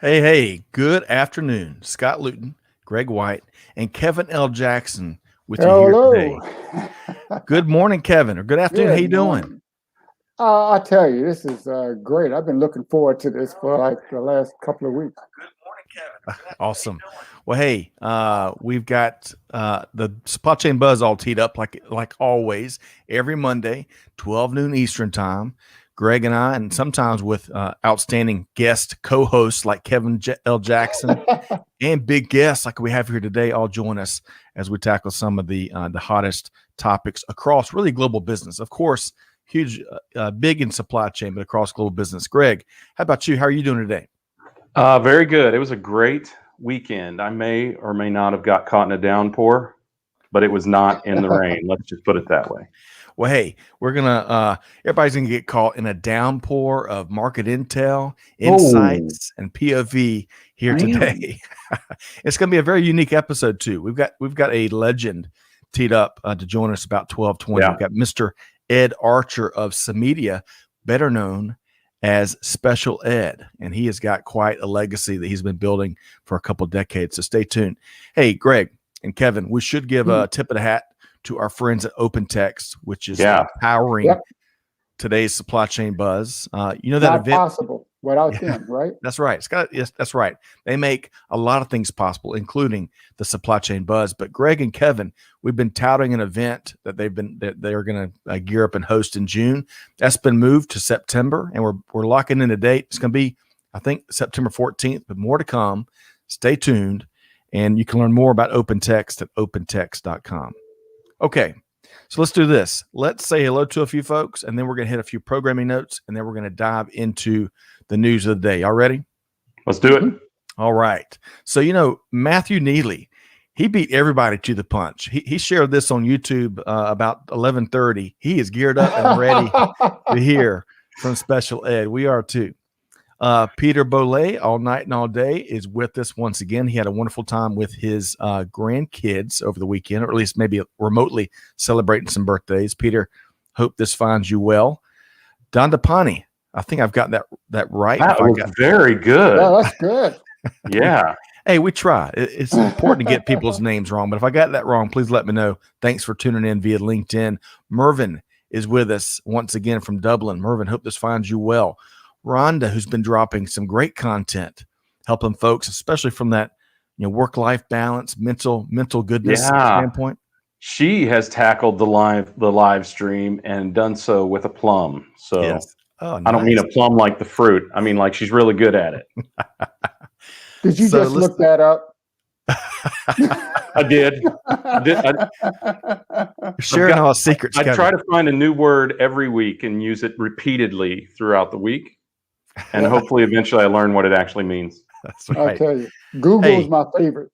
Hey, good afternoon. Scott Luton, Greg White, and Kevin L. Jackson with you here Hello. today. Good morning, Kevin, or good afternoon. How you Good doing? morning. I tell you, this is great. I've been looking forward to this for like the last couple of weeks. Awesome. Well, hey, we've got the supply chain buzz all teed up like always every Monday, 12 noon Eastern time. Greg and I, and sometimes with outstanding guest co-hosts like Kevin L. Jackson and big guests like we have here today, all join us as we tackle some of the hottest topics across really global business. Of course, huge, big in supply chain, but across global business. Greg, how about you? How are you doing today? Very good. It was a great weekend. I may or may not have got caught in a downpour, but it was not in the rain. Let's just put it that way. Well, hey, we're gonna everybody's gonna get caught in a downpour of market intel, insights, and POV here today. It's gonna be a very unique episode too. We've got a legend teed up to join us about 12:20. Yeah. We've got Mr. Ed Archer of Samedia, better known as Special Ed, and he has got quite a legacy that he's been building for a couple decades. So stay tuned. Hey, Greg and Kevin, we should give a tip of the hat to our friends at OpenText, which is powering today's supply chain buzz. You know that Not event possible without them, right? That's right. Yes, that's right. They make a lot of things possible, including the supply chain buzz. But Greg and Kevin, we've been touting an event that they're going to gear up and host in June. That's been moved to September, and we're locking in a date. It's going to be, I think, September 14th, but more to come. Stay tuned, and you can learn more about OpenText at opentext.com. Okay, so let's do this. Let's say hello to a few folks, and then we're going to hit a few programming notes, and then we're going to dive into the news of the day. Y'all ready? Let's do it. All right. So, Matthew Neely, he beat everybody to the punch. He shared this on YouTube about 11:30. He is geared up and ready to hear from Special Ed. We are too. Peter Bollet, all night and all day, is with us once again. He had a wonderful time with his grandkids over the weekend, or at least maybe remotely celebrating some birthdays. Peter, hope this finds you well. Don DePani, I think I've got that right. That was very good. Yeah, that's good. Yeah. Hey, we try. It's important to get people's names wrong, but if I got that wrong, please let me know. Thanks for tuning in via LinkedIn. Mervyn is with us once again from Dublin. Mervyn, hope this finds you well. Rhonda, who's been dropping some great content, helping folks, especially from that work-life balance, mental goodness standpoint. She has tackled the live stream and done so with aplomb. So yes. Oh, nice. I don't mean aplomb like the fruit. I mean like she's really good at it. Did you just look that up? I did. Sharing all secrets. I try to find a new word every week and use it repeatedly throughout the week. And hopefully eventually I learn what it actually means. That's right. I tell you, Google is my favorite.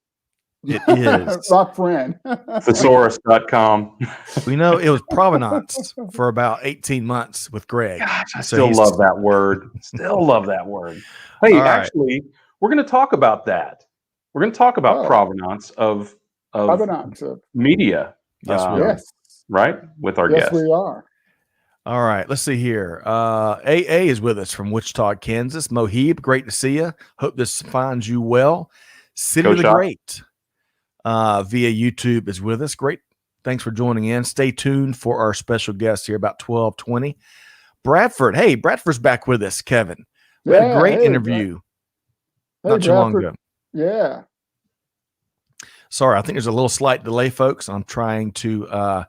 It is. My friend. Thesaurus.com. We know it was provenance for about 18 months with Greg. Gosh, I still love that word. Still love that word. Hey, actually, we're going to talk about that. We're going to talk about provenance of media. Yes, we are. Right? With our guests. Yes, we are. All right, let's see here. AA is with us from Wichita, Kansas. Mohib, great to see you. Hope this finds you well. City of the Great via YouTube is with us. Great. Thanks for joining in. Stay tuned for our special guest here about 12:20. Bradford. Hey, Bradford's back with us, Kevin. We had a great interview not too long ago. Yeah. Sorry, I think there's a little slight delay, folks. I'm trying to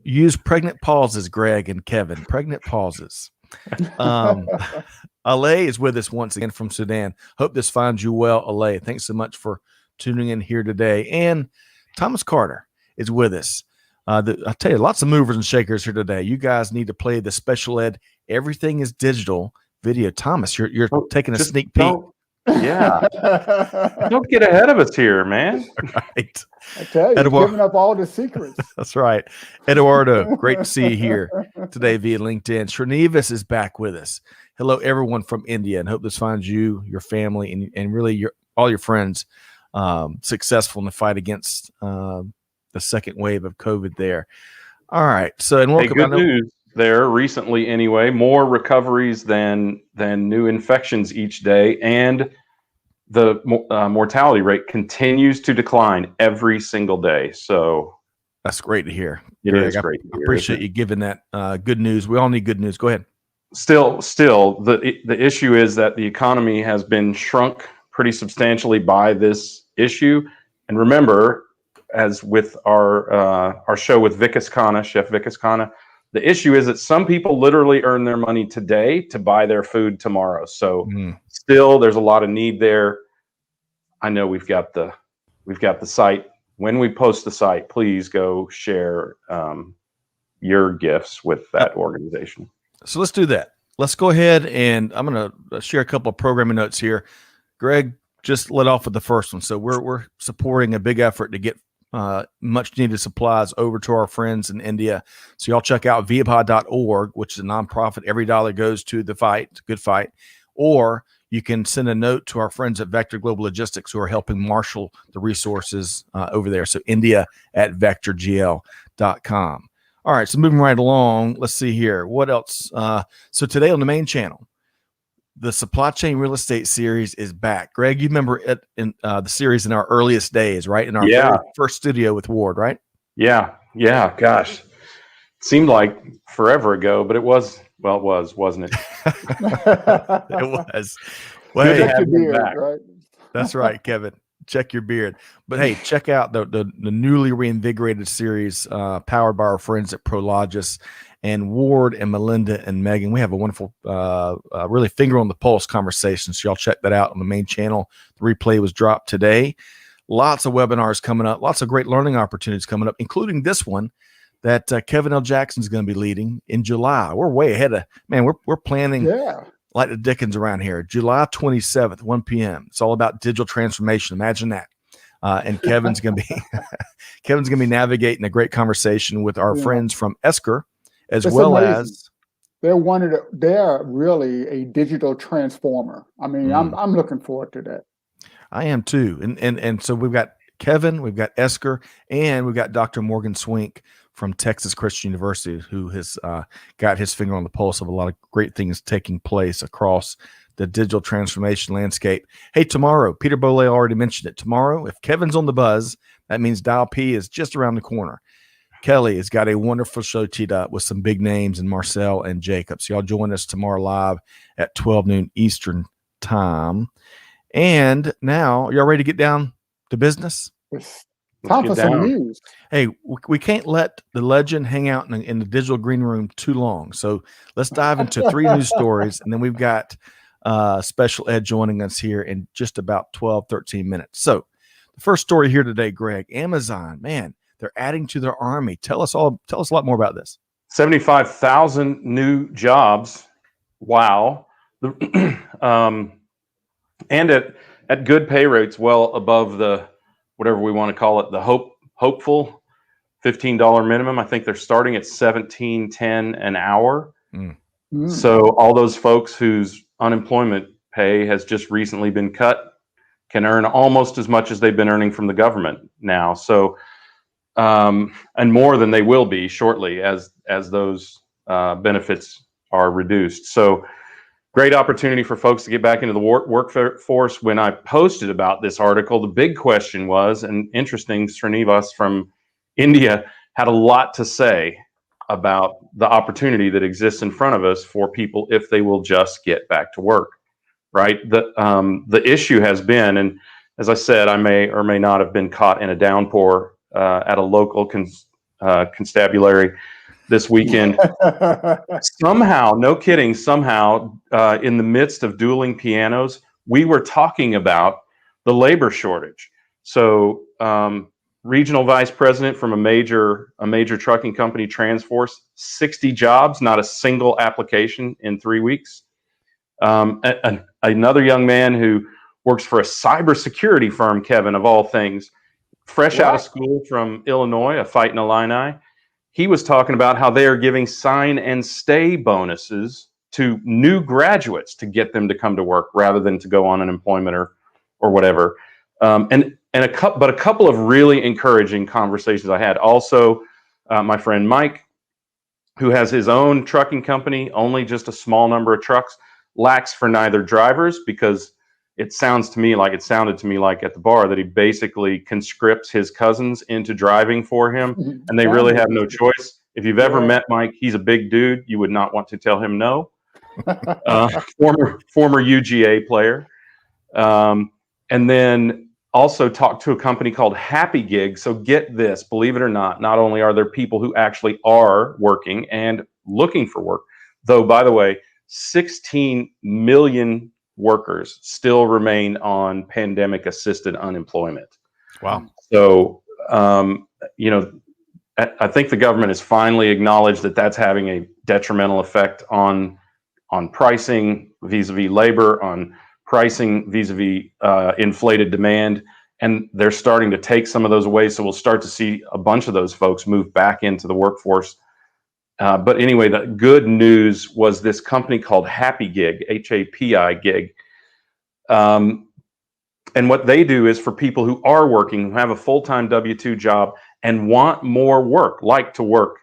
use pregnant pauses, Greg and Kevin. Pregnant pauses. Alay is with us once again from Sudan. Hope this finds you well, Alay. Thanks so much for tuning in here today. And Thomas Carter is with us. I tell you, lots of movers and shakers here today. You guys need to play the Special Ed Everything is Digital video. Thomas, you're taking a sneak peek. Yeah. Don't get ahead of us here, man. Right. I tell you, you're giving up all the secrets. That's right. Eduardo, great to see you here today via LinkedIn. Srinivas is back with us. Hello, everyone from India, and hope this finds you, your family, and really all your friends successful in the fight against the second wave of COVID there. All right. So, and welcome. Good news there recently anyway, more recoveries than new infections each day, and the mortality rate continues to decline every single day. So that's great to hear. It is great to I hear. appreciate you giving that good news. We all need good news. Go ahead. Still, the issue is that the economy has been shrunk pretty substantially by this issue. And remember, as with our show with Vikas Khanna, Chef Vikas Khanna, the issue is that some people literally earn their money today to buy their food tomorrow. So still, there's a lot of need there. I know we've got the site. When we post the site, please go share your gifts with that organization. So let's do that. Let's go ahead, and I'm going to share a couple of programming notes here. Greg just led off with the first one. So we're supporting a big effort to get much needed supplies over to our friends in India. So y'all check out viabha.org, which is a nonprofit. Every dollar goes to the fight. It's a good fight. Or you can send a note to our friends at Vector Global Logistics who are helping marshal the resources over there. So India@vectorgl.com. All right, so moving right along, let's see here. What else? So today on the main channel, the Supply Chain Real Estate series is back. Greg, you remember it in the series in our earliest days, right? In our very first studio with Ward, right? Yeah. Gosh, it seemed like forever ago, but it was. Well, it was, wasn't it? It was. Well, good to have you back. Right? That's right, Kevin. Check your beard. But hey, check out the newly reinvigorated series powered by our friends at Prologis and Ward and Melinda and Megan. We have a wonderful, really finger on the pulse conversation. So y'all check that out on the main channel. The replay was dropped today. Lots of webinars coming up. Lots of great learning opportunities coming up, including this one that Kevin L. Jackson is going to be leading in July. We're way ahead of, man, we're planning like the Dickens around here. July 27th, 1 p.m. It's all about digital transformation. Imagine that. And Kevin's going to be navigating a great conversation with our friends from Esker, as it's well amazing. as they're really a digital transformer. I mean, I'm looking forward to that. I am too. And so we've got Kevin, we've got Esker, and we've got Dr. Morgan Swink from Texas Christian University, who has got his finger on the pulse of a lot of great things taking place across the digital transformation landscape. Hey, tomorrow, Peter Boley already mentioned it. Tomorrow, if Kevin's on the buzz, that means Dial P is just around the corner. Kelly has got a wonderful show teed up with some big names in Marcel and Jacob. So y'all join us tomorrow live at 12 noon Eastern time. And now, y'all ready to get down to business? Time for some news. Hey, we can't let the legend hang out in the digital green room too long. So let's dive into 3 news stories. And then we've got Special Ed joining us here in just about 12, 13 minutes. So the first story here today, Greg, Amazon, man, they're adding to their army. Tell us a lot more about this. 75,000 new jobs. Wow. And at good pay rates, well above the, whatever we want to call it, the hopeful $15 minimum. I think they're starting at $17.10 an hour. So all those folks whose unemployment pay has just recently been cut can earn almost as much as they've been earning from the government now. So, and more than they will be shortly as those benefits are reduced. So great opportunity for folks to get back into the workforce. When I posted about this article, the big question was, and interesting, Srinivas from India had a lot to say about the opportunity that exists in front of us for people if they will just get back to work, right? The issue has been, and as I said, I may or may not have been caught in a downpour at a local constabulary this weekend. Somehow, no kidding, in the midst of dueling pianos, we were talking about the labor shortage. So regional vice president from a major trucking company, Transforce, 60 jobs, not a single application in 3 weeks. Another young man who works for a cybersecurity firm, Kevin, of all things, fresh out of school from Illinois, a Fight in Illini. He was talking about how they are giving sign and stay bonuses to new graduates to get them to come to work rather than to go on unemployment or whatever. And a couple of really encouraging conversations I had. Also, my friend Mike, who has his own trucking company, only just a small number of trucks, lacks for neither drivers because it sounded to me like at the bar that he basically conscripts his cousins into driving for him, and they really have no choice. If you've ever met Mike, he's a big dude. You would not want to tell him no. Former UGA player, and then also talked to a company called Happy Gig. So get this, believe it or not only are there people who actually are working and looking for work, though, by the way, 16 million workers still remain on pandemic assisted unemployment. Wow. So, I think the government has finally acknowledged that that's having a detrimental effect on pricing vis-a-vis labor, on pricing vis-a-vis inflated demand, and they're starting to take some of those away. So we'll start to see a bunch of those folks move back into the workforce. But anyway, the good news was this company called Happy Gig, HAPI Gig. And what they do is for people who are working, who have a full-time W-2 job and want more work, like to work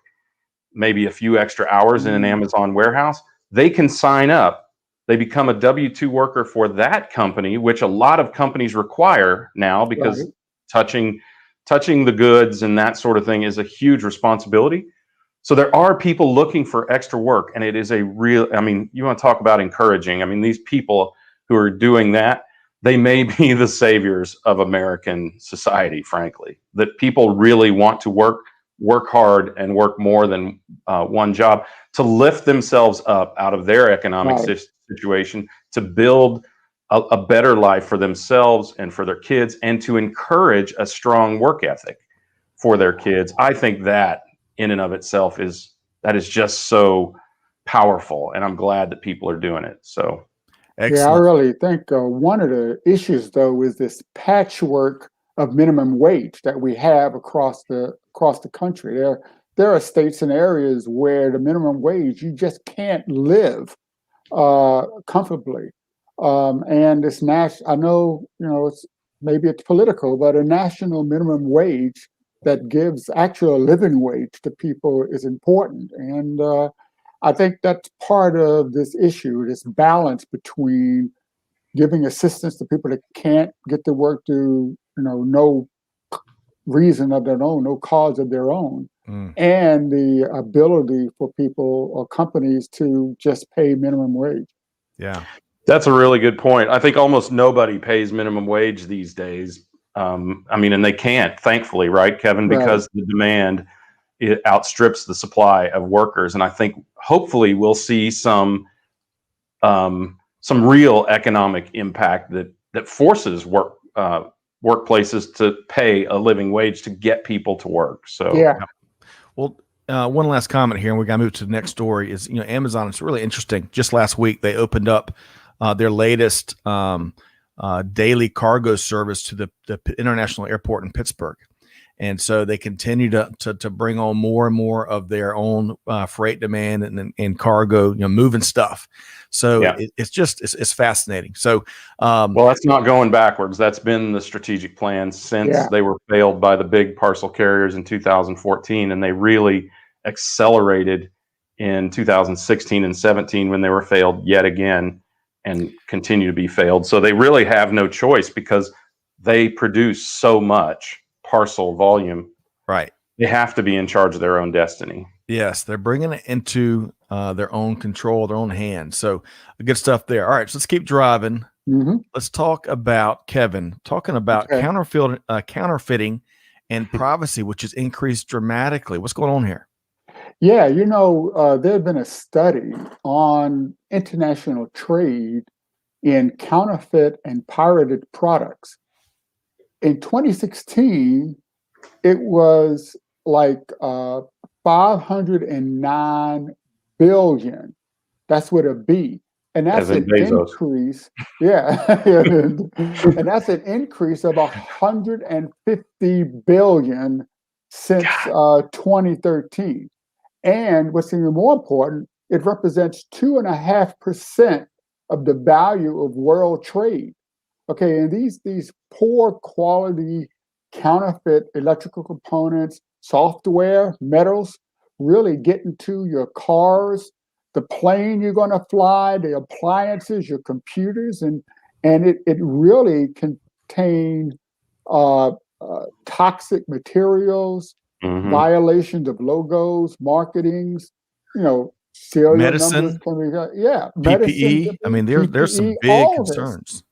maybe a few extra hours in an Amazon warehouse, they can sign up. They become a W-2 worker for that company, which a lot of companies require now because touching the goods and that sort of thing is a huge responsibility. So there are people looking for extra work, and it is a real, you want to talk about encouraging. These people who are doing that, they may be the saviors of American society, frankly, that people really want to work hard and work more than one job to lift themselves up out of their economic situation, to build a better life for themselves and for their kids, and to encourage a strong work ethic for their kids. I think that in and of itself is just so powerful, and I'm glad that people are doing it. So excellent. Yeah, I really think one of the issues, though, is this patchwork of minimum wage that we have across the country. There are states and areas where the minimum wage, you just can't live comfortably. And this I know, it's political, but a national minimum wage that gives actual living wage to people is important. And I think that's part of this issue, this balance between giving assistance to people that can't get to work through, no reason of their own, no cause of their own, and the ability for people or companies to just pay minimum wage. Yeah. That's a really good point. I think almost nobody pays minimum wage these days. And they can't, thankfully, right, Kevin, because the demand, it outstrips the supply of workers. And I think hopefully we'll see some real economic impact that forces workplaces to pay a living wage to get people to work. So Well, one last comment here, and we got to move to the next story. Is Amazon? It's really interesting. Just last week, they opened up their latest daily cargo service to the international airport in Pittsburgh, and so they continue to bring on more and more of their own freight demand and cargo, moving stuff. So it's fascinating. So well, that's not going backwards. That's been the strategic plan since they were failed by the big parcel carriers in 2014, and they really accelerated in 2016 and 17 when they were failed yet again and continue to be failed. So they really have no choice because they produce so much parcel volume. Right. They have to be in charge of their own destiny. Yes, they're bringing it into their own control, their own hands. So good stuff there. All right, so let's keep driving. Let's talk about talking about counterfeiting and privacy, which has increased dramatically. What's going on here? Yeah, there had been a study on international trade in counterfeit and pirated products. In 2016, it was like 509 billion. That's with a B. And that's an increase. Yeah. And that's an increase of 150 billion since 2013. And what's even more important, it represents 2.5% of the value of world trade. Okay, and these poor quality counterfeit electrical components, software, metals, really get into your cars, the plane you're going to fly, the appliances, your computers, and and it really contained toxic materials, Hmm. violations of logos, marketings, serial numbers Medicine, can be, yeah, medicine, PPE. I mean, there's some PPE, big all this. concerns.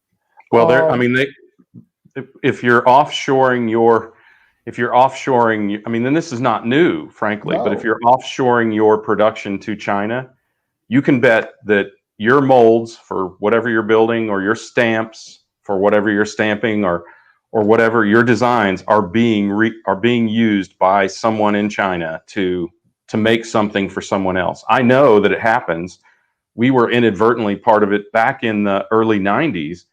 Well, there. I Um, mean, if you're offshoring I mean, then this is not new, frankly. But if no, you're offshoring your production to China, you can bet that your molds for whatever you're building, or your stamps for whatever you're stamping, or whatever your designs are being used by someone in China to make something for someone else. I know that it happens. We were inadvertently part of it back in the early 90s,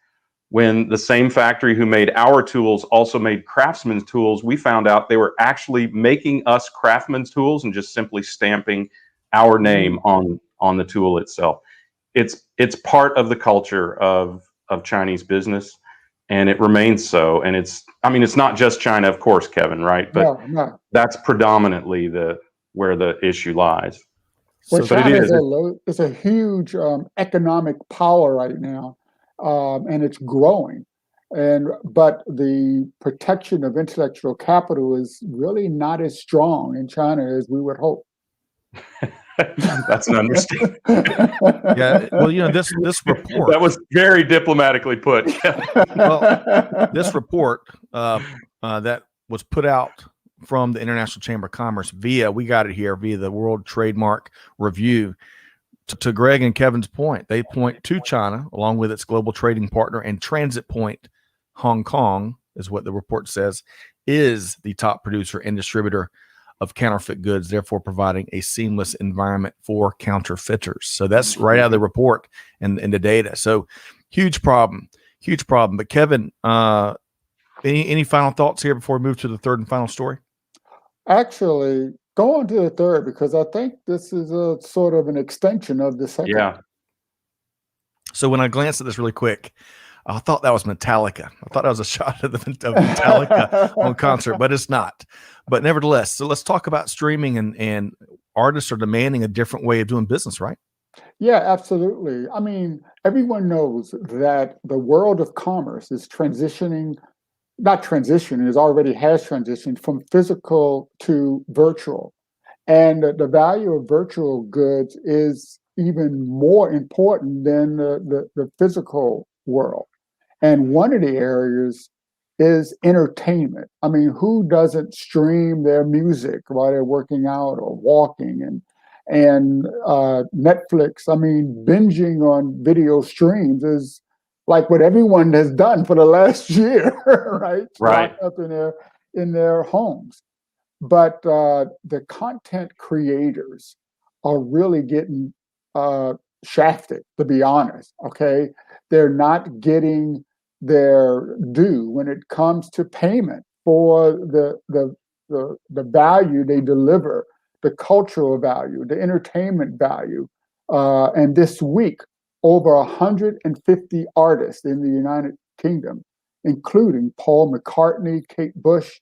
when the same factory who made our tools also made craftsmen's tools. We found out they were actually making us craftsmen's tools and just simply stamping our name mm, on the tool itself. It's part of the culture of Chinese business, and it remains so. And it's not just China, of course, Kevin, right? But no, no. that's predominantly the where the issue lies. Well, So But it China is. is a huge economic power right now, and it's growing. But the protection of intellectual capital is really not as strong in China as we would hope. That's an understatement. yeah, well, this report, That was very diplomatically put. well, this report that was put out from the International Chamber of Commerce we got it here via the World Trademark Review. To Greg and Kevin's point, they point to China along with its global trading partner and transit point, Hong Kong, is what the report says, is the top producer and distributor of counterfeit goods, therefore providing a seamless environment for counterfeiters. So that's right out of the report and the data. So huge problem. But Kevin, any final thoughts here before we move to the third and final story? Actually, go on to the third because I think this is a sort of an extension of the second. Yeah. So when I glanced at this really quick, I thought that was Metallica. I thought that was a shot of Metallica on concert, but it's not. But nevertheless, so let's talk about streaming, and artists are demanding a different way of doing business, right? Yeah, absolutely. I mean, everyone knows that the world of commerce is not transitioning, it already has transitioned from physical to virtual. And the value of virtual goods is even more important than the physical world. And one of the areas is entertainment. I mean, who doesn't stream their music while they're working out or walking? And Netflix, I mean, binging on video streams is like what everyone has done for the last year, right? Right. Locked up in their homes. But the content creators are really getting shafted, to be honest. Okay, they're not getting their due when it comes to payment for the value they deliver, the cultural value, the entertainment value. And this week, over 150 artists in the United Kingdom, including Paul McCartney, Kate Bush,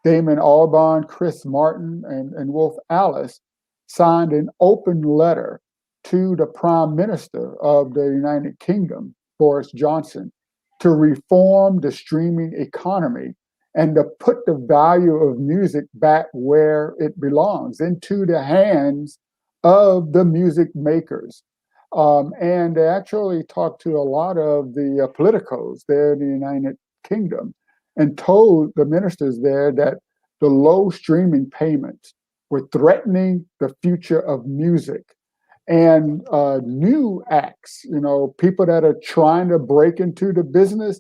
Damon Albarn, Chris Martin, and Wolf Alice, signed an open letter to the Prime Minister of the United Kingdom, Boris Johnson, to reform the streaming economy and to put the value of music back where it belongs, into the hands of the music makers. And they actually talked to a lot of the politicos there in the United Kingdom and told the ministers there that the low streaming payments were threatening the future of music. And new acts, people that are trying to break into the business,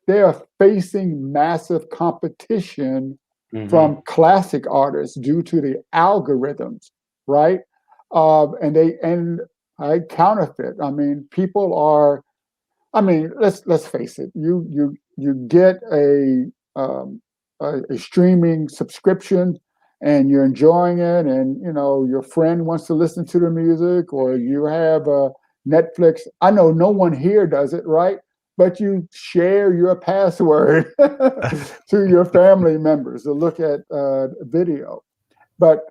they are facing massive competition Mm-hmm. from classic artists due to the algorithms, right? And I counterfeit. I mean, people are. I mean, let's face it. You get a streaming subscription, and you're enjoying it, and your friend wants to listen to the music, or you have Netflix. I know no one here does it, right? But you share your password to your family members to look at video. But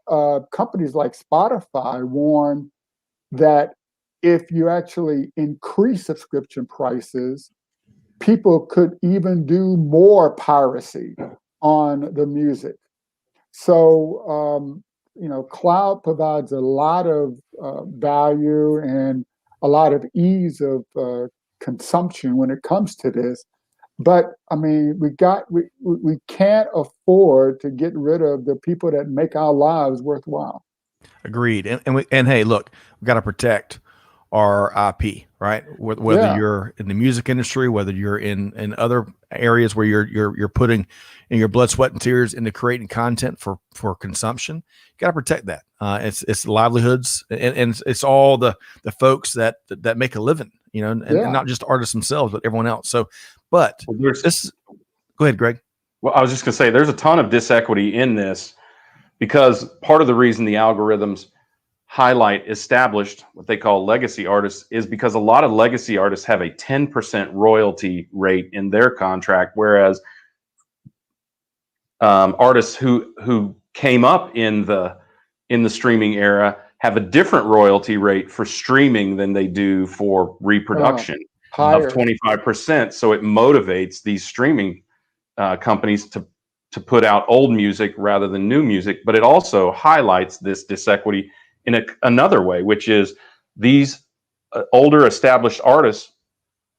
companies like Spotify warn that if you actually increase subscription prices, people could even do more piracy on the music. So, cloud provides a lot of value and a lot of ease of consumption when it comes to this. But I mean, we can't afford to get rid of the people that make our lives worthwhile. Agreed. And hey, look, we've got to protect our IP, right? Whether Yeah. you're in the music industry, whether you're in other areas where you're putting in your blood, sweat, and tears into creating content for consumption, you got to protect that. It's livelihoods, and it's all the folks that make a living, and not just artists themselves, but everyone else. So, but go ahead, Greg. Well, I was just going to say there's a ton of disequity in this, because part of the reason the algorithms highlight established, what they call legacy artists, is because a lot of legacy artists have a 10% royalty rate in their contract, whereas artists who came up in the streaming era have a different royalty rate for streaming than they do for reproduction of 25%. So it motivates these streaming companies to put out old music rather than new music. But it also highlights this disequity in another way, which is these older established artists,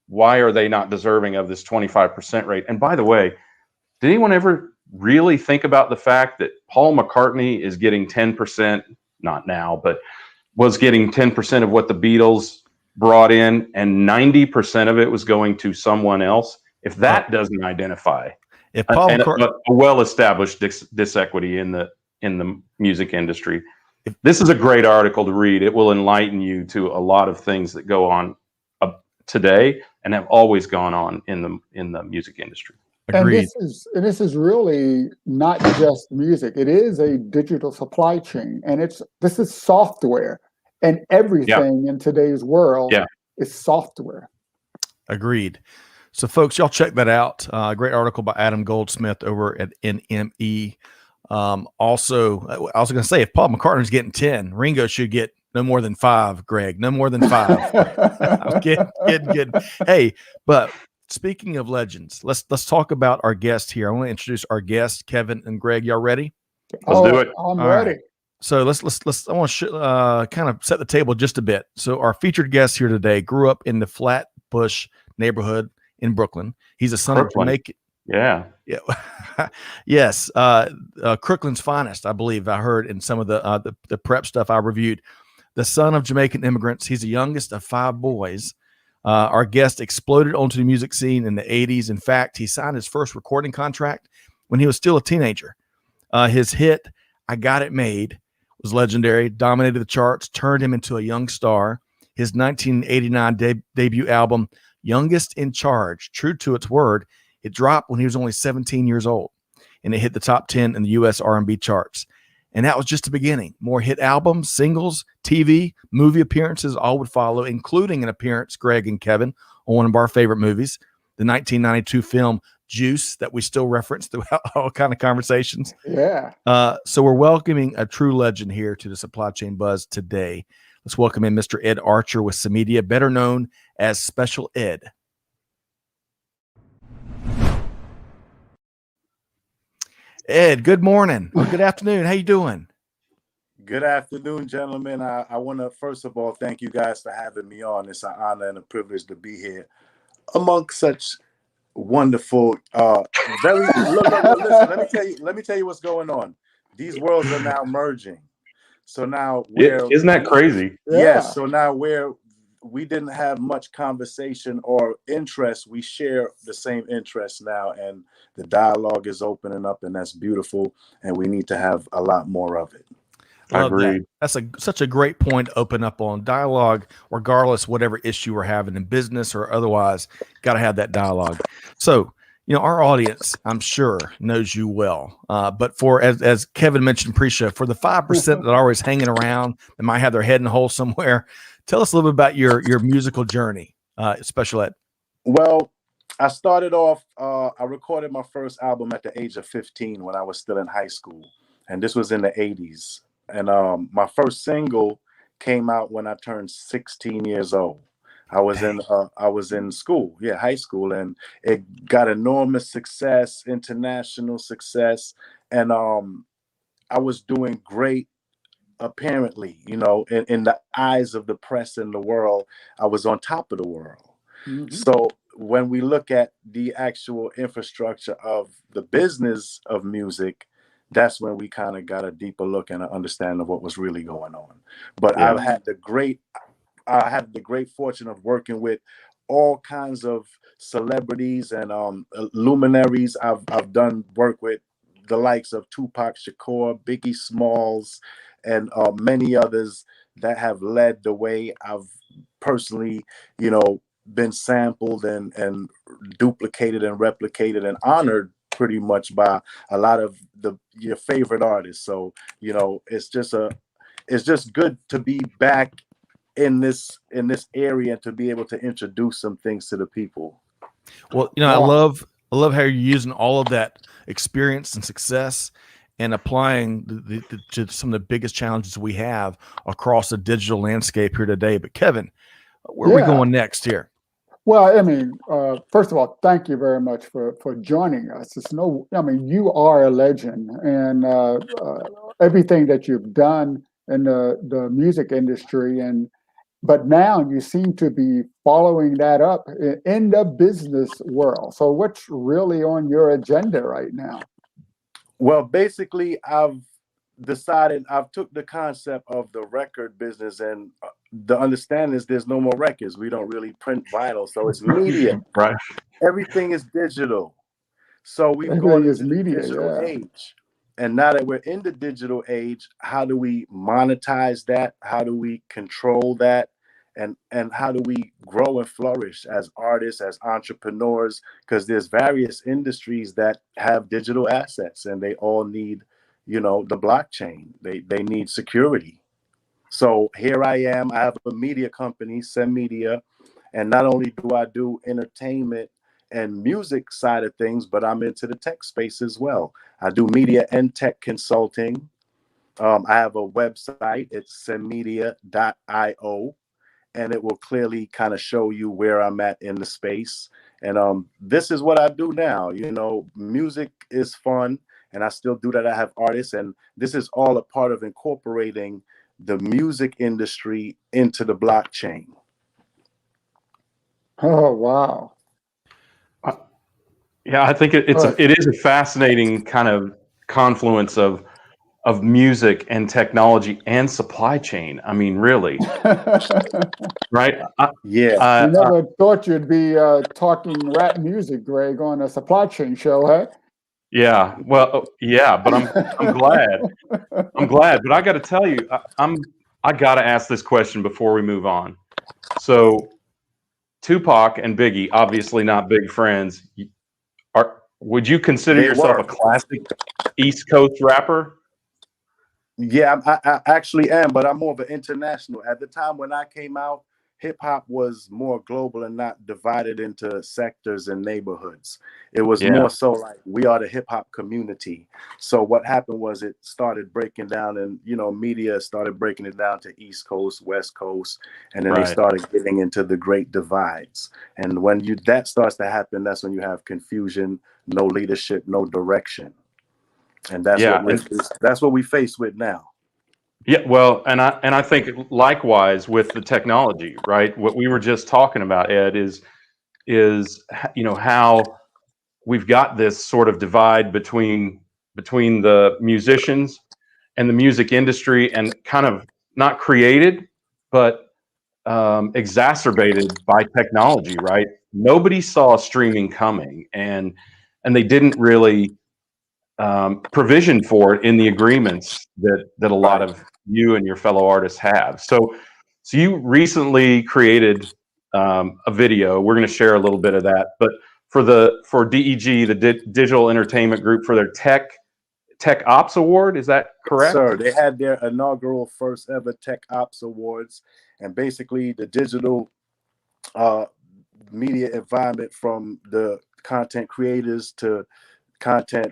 why are they not deserving of this 25% rate? And by the way, did anyone ever really think about the fact that Paul McCartney is getting 10%, not now, but was getting 10% of what the Beatles brought in, and 90% of it was going to someone else? If that doesn't identify if Paul a well-established disequity in the music industry, this is a great article to read. It will enlighten you to a lot of things that go on today and have always gone on in the music industry. Agreed. And this is really not just music. It is a digital supply chain, and this is software, and everything in today's world is software. Agreed. So, folks, y'all check that out. Great article by Adam Goldsmith over at NME. Also, I was going to say, if Paul McCartney's getting 10, Ringo should get no more than 5. Greg, no more than 5. I'm kidding. Hey, but speaking of legends, let's talk about our guest here. I want to introduce our guest, Kevin and Greg. Y'all ready? Let's do it. I'm ready. Right. So let's. I want to kind of set the table just a bit. So our featured guest here today grew up in the Flatbush neighborhood in Brooklyn. He's a son of Jamaican. Yeah. Yes. Crooklyn's finest, I believe I heard in some of the prep stuff I reviewed. The son of Jamaican immigrants. He's the youngest of 5 boys. Our guest exploded onto the music scene in the 80s. In fact, he signed his first recording contract when he was still a teenager. His hit, I Got It Made, was legendary, dominated the charts, turned him into a young star. His 1989 debut album, Youngest in Charge, true to its word, it dropped when he was only 17 years old, and it hit the top 10 in the U.S. R&B charts. And that was just the beginning. More hit albums, singles, TV, movie appearances all would follow, including an appearance, Greg and Kevin, on one of our favorite movies, the 1992 film Juice, that we still reference throughout all kind of conversations. Yeah. So we're welcoming a true legend here to the Supply Chain Buzz today. Let's welcome in Mr. Ed Archer with some media, better known as Special Ed. Ed, good morning or good afternoon. How you doing? Good afternoon, gentlemen. I want to first of all thank you guys for having me on. It's an honor and a privilege to be here amongst such wonderful, listen, let me tell you what's going on. These worlds are now merging. So now isn't that crazy? Yes. So now we didn't have much conversation or interest, we share the same interest now, and the dialogue is opening up, and that's beautiful, and we need to have a lot more of it. Love that. That's such a great point to open up on. Dialogue, regardless whatever issue we're having in business or otherwise, got to have that dialogue. So, our audience, I'm sure, knows you well. But as Kevin mentioned pre-show, for the 5% that are always hanging around that might have their head in a hole somewhere, tell us a little bit about your musical journey, Special Ed. Well, I started off, I recorded my first album at the age of 15 when I was still in high school. And this was in the 80s. And my first single came out when I turned 16 years old. I was in school, yeah, high school, and it got enormous success, international success, and I was doing great apparently, in the eyes of the press and the world. I was on top of the world. Mhm. So when we look at the actual infrastructure of the business of music, that's when we kind of got a deeper look and an understanding of what was really going on. But Yeah. I had the great fortune of working with all kinds of celebrities and luminaries. I've done work with the likes of Tupac Shakur, Biggie Smalls, and many others that have led the way. I've personally, been sampled and duplicated and replicated and honored pretty much by a lot of your favorite artists. So, it's just good to be back in this area and to be able to introduce some things to the people. Well, Wow. I love how you're using all of that experience and success and applying to some of the biggest challenges we have across the digital landscape here today. But Kevin, where are we Yeah. going next here? Well, I mean, first of all, thank you very much for joining us. I mean, you are a legend, and everything that you've done in the music industry, but now you seem to be following that up in the business world. So, what's really on your agenda right now? Well, basically, I've took the concept of the record business, and the understanding is there's no more records. We don't really print vinyl, so it's media. Right. Everything is digital. So we've gone Everything is into the media, digital yeah. age. And now that we're in the digital age, how do we monetize that? How do we control that? And how do we grow and flourish as artists, as entrepreneurs? Because there's various industries that have digital assets and they all need, the blockchain. They need security. So here I am. I have a media company, Sem Media, and not only do I do entertainment and music side of things, but I'm into the tech space as well. I do media and tech consulting. I have a website. It's semmedia.io, and it will clearly kind of show you where I'm at in the space. And this is what I do now. Music is fun, and I still do that. I have artists, and this is all a part of incorporating the music industry into the blockchain. Oh, wow. Yeah, I think Right. it is a fascinating kind of confluence of music and technology and supply chain. I mean, really, right? Yeah. I, You never thought you'd be talking rap music, Greg, on a supply chain show, huh? yeah, well, yeah, but I'm glad. I'm glad, but I got to tell you, I got to ask this question before we move on. So, Tupac and Biggie, obviously not big friends. Would you consider They yourself were. a classic East Coast rapper? Yeah, I actually am, but I'm more of an international. At the time when I came out, hip hop was more global and not divided into sectors and neighborhoods. It was Yeah, more so like we are the hip hop community. So what happened was it started breaking down, and media started breaking it down to East Coast, West Coast, and then they right. started getting into the great divides. And when that starts to happen, that's when you have confusion, no leadership, no direction. And Yeah, that's what we face with now. yeah. Well, and I think likewise with the technology, right? What we were just talking about, Ed, is how we've got this sort of divide between the musicians and the music industry, and kind of not created, but exacerbated by technology, right? Nobody saw streaming coming, and they didn't really provision for it in the agreements that a lot Right. of you and your fellow artists have. So you recently created a video. We're going to share a little bit of that, but for DEG, the Digital Entertainment Group, for their Tech Ops Award, is that correct? Sir, they had their inaugural first ever Tech Ops Awards, and basically the digital uh, media environment, from the content creators to content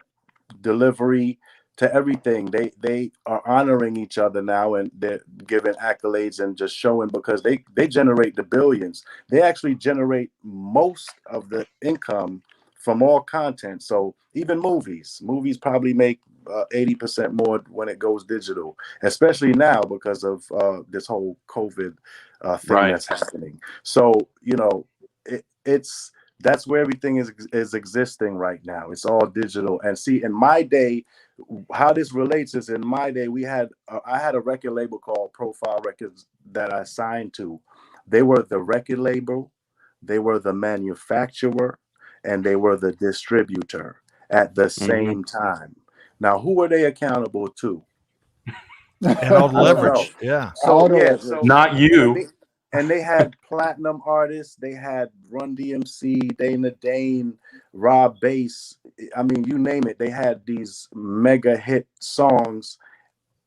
delivery to everything. They are honoring each other now, and they're giving accolades and just showing, because they generate the billions. They actually generate most of the income from all content. So even movies probably make 80% more when it goes digital, especially now because of this whole COVID thing Right. that's happening. So, you know, it's that's where everything is existing right now. It's all digital. And see, in my day, how this relates is, in my day, I had a record label called Profile Records that I signed to. They were the record label, they were the manufacturer, and they were the distributor at the same time. Now, who are they accountable to? And all the I don't know. leverage. Yeah. So yeah, so Not you. and they had platinum artists. They had Run DMC, Dana Dane, Rob Bass. I mean, you name it. They had these mega hit songs,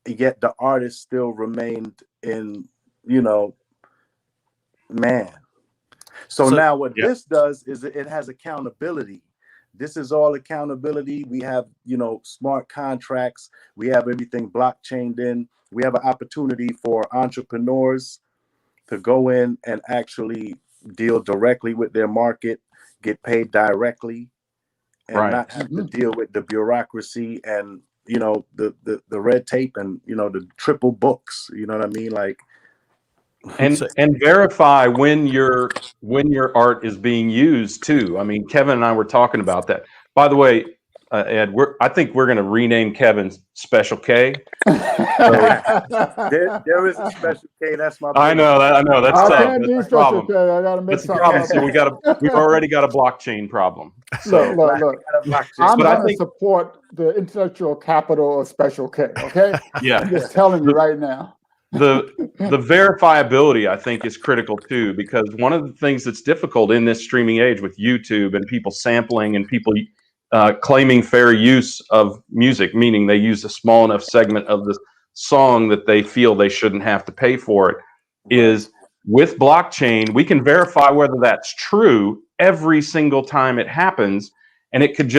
yet the artist still remained in, you know, man. So now what this does is it has accountability. This is all accountability. We have, you know, smart contracts. We have everything blockchained in. We have an opportunity for entrepreneurs to go in and actually deal directly with their market, get paid directly, and not have to deal with the bureaucracy and, you know, the red tape and, you know, the triple books. You know what I mean? Like, and verify when your art is being used too. I mean, Kevin and I were talking about that. By the way, Ed, I think we're going to rename Kevin's Special K. there is a Special K. That's my. I know. That's I tough. can't do That's Special K. I gotta make That's the problem. So we've already got a blockchain problem. So look. I'm going to support the intellectual capital of Special K. Okay. Yeah. I'm just telling you right now. The verifiability, I think, is critical too, because one of the things that's difficult in this streaming age with YouTube and people sampling and people claiming fair use of music, meaning they use a small enough segment of the song that they feel they shouldn't have to pay for it, is with blockchain, we can verify whether that's true every single time it happens. And it could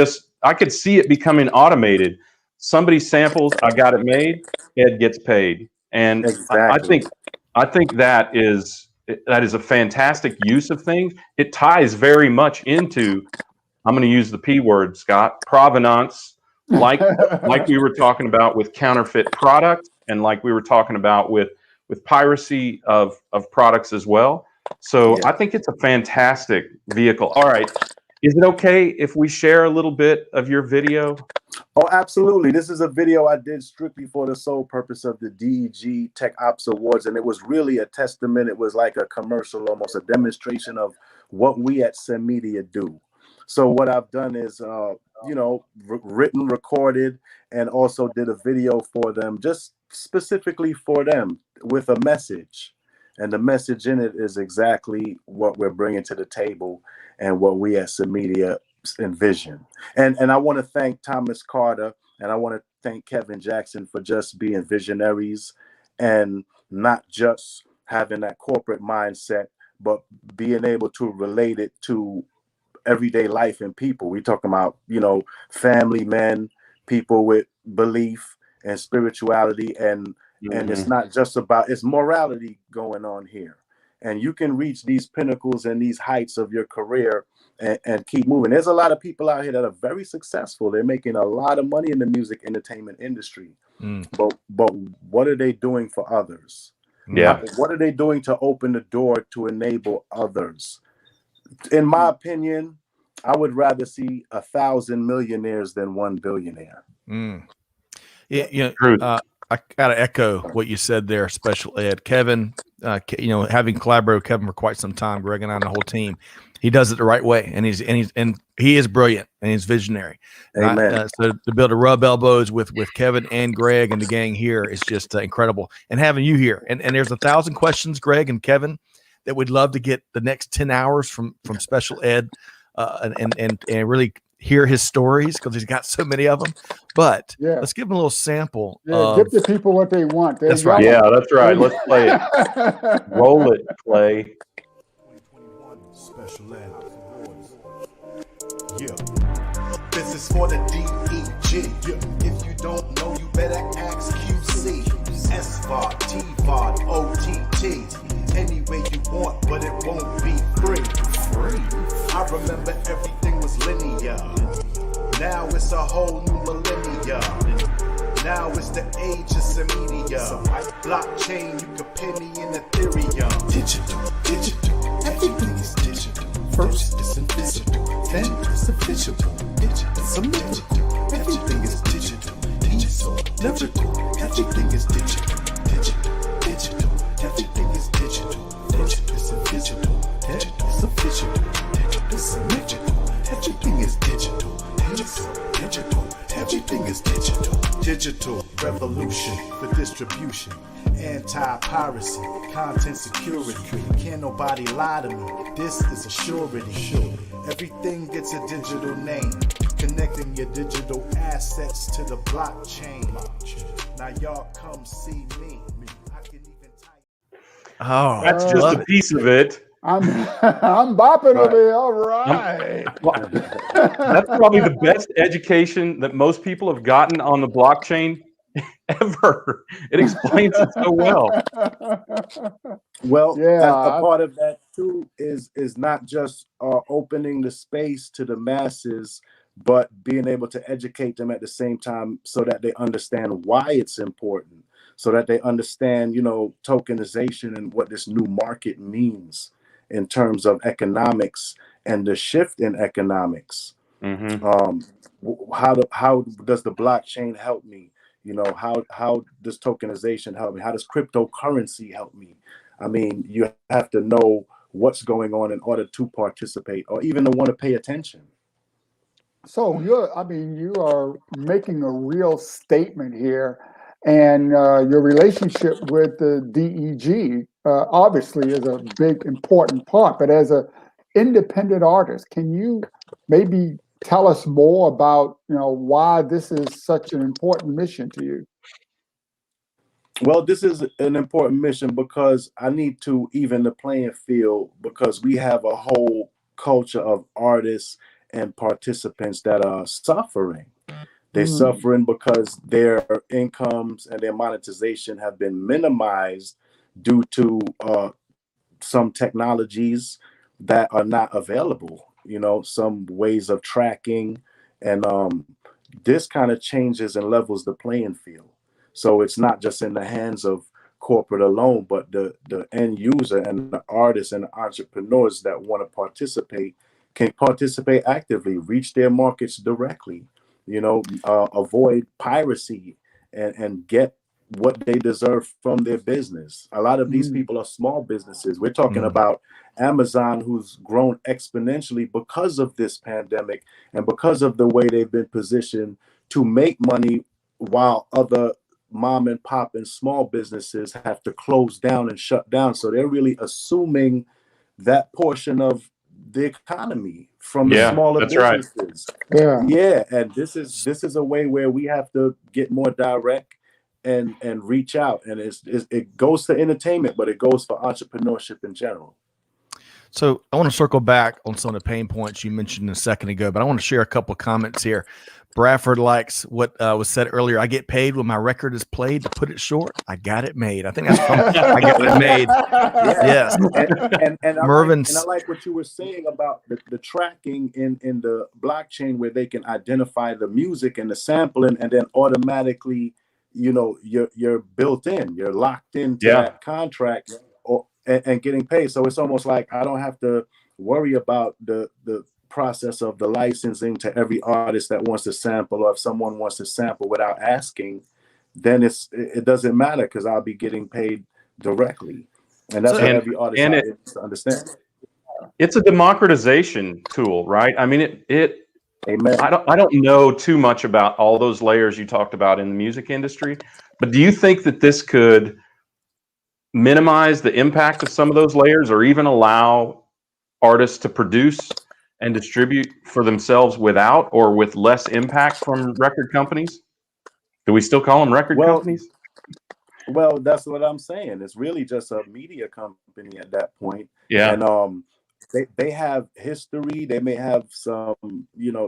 I could see it becoming automated. Somebody samples, I got it made, Ed gets paid. And exactly. I think that is a fantastic use of things. It ties very much into, I'm going to use the P word, Scott, provenance, like we were talking about with counterfeit products, and like we were talking about with piracy of products as well. So I think it's a fantastic vehicle. All right. Is it okay if we share a little bit of your video? Oh, absolutely. This is a video I did strictly for the sole purpose of the DEG Tech Ops Awards. And it was really a testament. It was like a commercial, almost a demonstration of what we at Sem Media do. So what I've done is, you know, written, recorded, and also did a video for them, just specifically for them with a message. And the message in it is exactly what we're bringing to the table and what we at Sem Media envision. And I want to thank Thomas Carter, and I want to thank Kevin Jackson for just being visionaries and not just having that corporate mindset, but being able to relate it to everyday life and people. We talking about, you know, family men, people with belief and spirituality, and it's not just about, it's morality going on here. And you can reach these pinnacles and these heights of your career and keep moving. There's a lot of people out here that are very successful. They're making a lot of money in the music entertainment industry. But what are they doing for others? Yeah. What are they doing to open the door to enable others? In my opinion, I would rather see 1,000 millionaires than 1 billionaire. I gotta echo what you said there, Special Ed. Kevin, you know, having collaborated with Kevin for quite some time, Greg and I and the whole team, he does it the right way, and he is brilliant and he's visionary. Amen. So to be able to rub elbows with Kevin and Greg and the gang here is just incredible. And having you here, and there's 1,000 questions, Greg and Kevin, that we'd love to get the next 10 hours from Special Ed, and really hear his stories, because he's got so many of them. But let's give him a little sample. Give the people what they want. That's right. Yeah, that's right. Let's play it. Roll it, play. 2021 Special Ed Awards. Yeah. This is for the DEG. Yeah. If you don't know BVOD, TVOD, OTT. Any way you want, but it won't be free. I remember everything was linear. Now it's a whole new millennia. Now it's the age of some media. Blockchain, you can penny in Ethereum. Digital. Everything is digital. First it's invisible, then it's official. It's a mythical. Everything is digital. Lyrical. Everything is digital. Digital. Everything is digital. It's invisible. It's official. It's a mythical. Everything is digital. Digital. Everything is digital. Digital revolution for distribution. Anti-piracy, content security. Can't nobody lie to me. This is a surety. Everything gets a digital name. Connecting your digital assets to the blockchain. Now y'all come see me. I can even type. Oh, That's just a piece of it. I'm bopping over here. All right. That's probably the best education that most people have gotten on the blockchain ever. It explains it so well. Well, Yeah, a part of that too is not just opening the space to the masses, but being able to educate them at the same time so that they understand why it's important, so that they understand, tokenization and what this new market means in terms of economics and the shift in economics. Mm-hmm. How does the blockchain help me? How does tokenization help me? How does cryptocurrency help me? I mean, you have to know what's going on in order to participate or even to want to pay attention. so you are making a real statement here, and your relationship with the DEG obviously is a big important part. But as an independent artist, can you maybe tell us more about why this is such an important mission to you? Well, this is an important mission because I need to even the playing field, because we have a whole culture of artists and participants that are suffering. They're suffering because their incomes and their monetization have been minimized due to some technologies that are not available, some ways of tracking. And this kind of changes and levels the playing field. So it's not just in the hands of corporate alone, but the end user and the artists and the entrepreneurs that want to participate can participate actively, reach their markets directly, avoid piracy and get what they deserve from their business. A lot of these people are small businesses. We're talking about Amazon, who's grown exponentially because of this pandemic and because of the way they've been positioned to make money while other mom and pop and small businesses have to close down and shut down. So they're really assuming that portion of the economy from the smaller businesses. Right. Yeah, and this is a way where we have to get more direct and reach out, and it goes to entertainment, but it goes for entrepreneurship in general. So I want to circle back on some of the pain points you mentioned a second ago, but I want to share a couple of comments here. Bradford likes what was said earlier. I get paid when my record is played. To put it short, I got it made. I think that's from I got it made. Yes. And Mervin's. I like what you were saying about the tracking in the blockchain, where they can identify the music and the sampling, and then automatically, you're built in, you're locked into that contract and getting paid. So it's almost like I don't have to worry about the process of the licensing to every artist that wants to sample, or if someone wants to sample without asking, then it doesn't matter because I'll be getting paid directly. And that's what every artist needs to understand. It's a democratization tool, right? I mean, Amen. I don't know too much about all those layers you talked about in the music industry, but do you think that this could minimize the impact of some of those layers, or even allow artists to produce and distribute for themselves without or with less impact from record companies? Do we still call them record companies? Well, that's what I'm saying. It's really just a media company at that point. Yeah. And they have history. They may have some,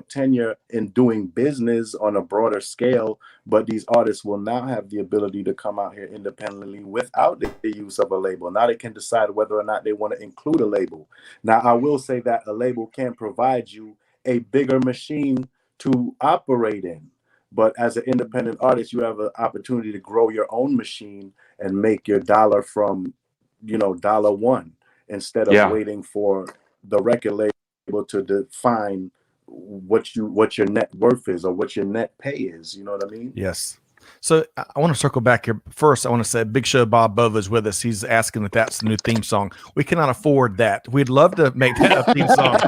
tenure in doing business on a broader scale, but these artists will now have the ability to come out here independently without the use of a label. Now they can decide whether or not they want to include a label. Now, I will say that a label can provide you a bigger machine to operate in. But as an independent artist, you have an opportunity to grow your own machine and make your dollar from, $1, instead of waiting for the record label to define what your net worth is or what your net pay is. You know what I mean? Yes. So I want to circle back here. First, I want to say Big Show Bob Bova is with us. He's asking if that's the new theme song. We cannot afford that. We'd love to make that a theme song.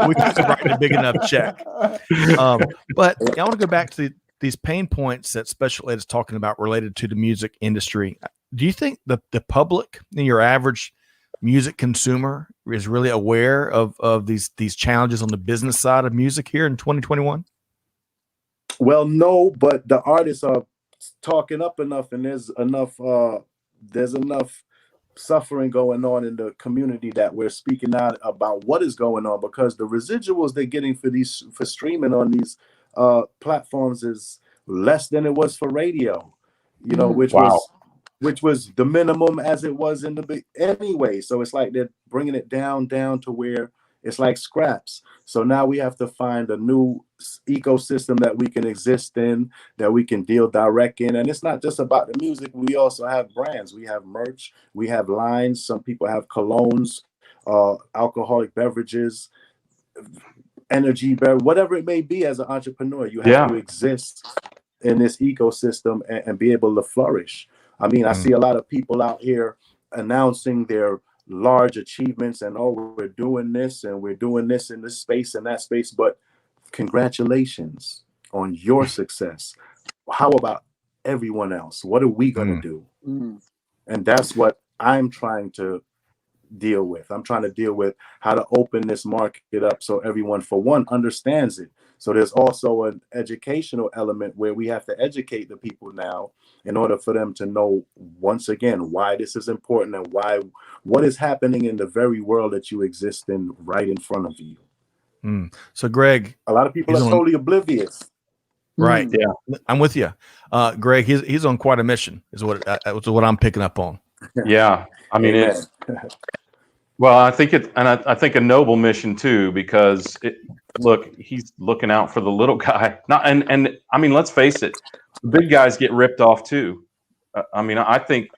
We can't write a big enough check. But I want to go back to these pain points that Special Ed is talking about related to the music industry. Do you think the public, your average music consumer, is really aware of these challenges on the business side of music here in 2021? Well, no, but the artists are talking up enough, and there's enough suffering going on in the community that we're speaking out about what is going on, because the residuals they're getting for streaming on these platforms is less than it was for radio, which was the minimum as it was in the big anyway. So it's like they're bringing it down to where it's like scraps. So now we have to find a new ecosystem that we can exist in, that we can deal direct in. And it's not just about the music. We also have brands. We have merch. We have lines. Some people have colognes, alcoholic beverages, energy, whatever it may be. As an entrepreneur, you have to exist in this ecosystem and be able to flourish. I mean, I see a lot of people out here announcing their large achievements and, we're doing this and we're doing this in this space and that space, but congratulations on your success. How about everyone else? What are we going to do? And that's what I'm trying to deal with. I'm trying to deal with how to open this market up so everyone, for one, understands it. So there's also an educational element where we have to educate the people now in order for them to know, once again, why this is important and what is happening in the very world that you exist in right in front of you. So Greg, a lot of people are totally oblivious. Right. Yeah, I'm with you. Greg, he's on quite a mission is what I'm picking up on. Yeah. I mean, it's, well, I think I think a noble mission too, because look, he's looking out for the little guy. And I mean, let's face it, the big guys get ripped off too. I mean, I think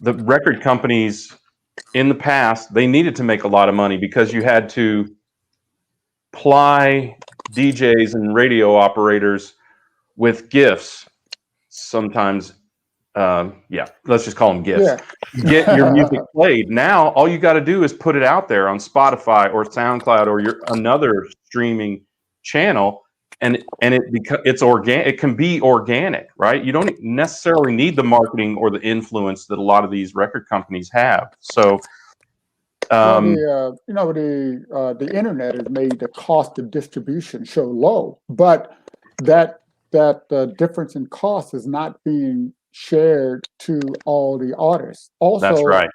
the record companies in the past, they needed to make a lot of money because you had to ply DJs and radio operators with gifts. Sometimes, let's just call them gifts. Yeah. Get your music played. Now, all you got to do is put it out there on Spotify or SoundCloud or another streaming channel, and it's organic. It can be organic, right? You don't necessarily need the marketing or the influence that a lot of these record companies have. So, the internet has made the cost of distribution so low, but that difference in cost is not being shared to all the artists. Also, that's right.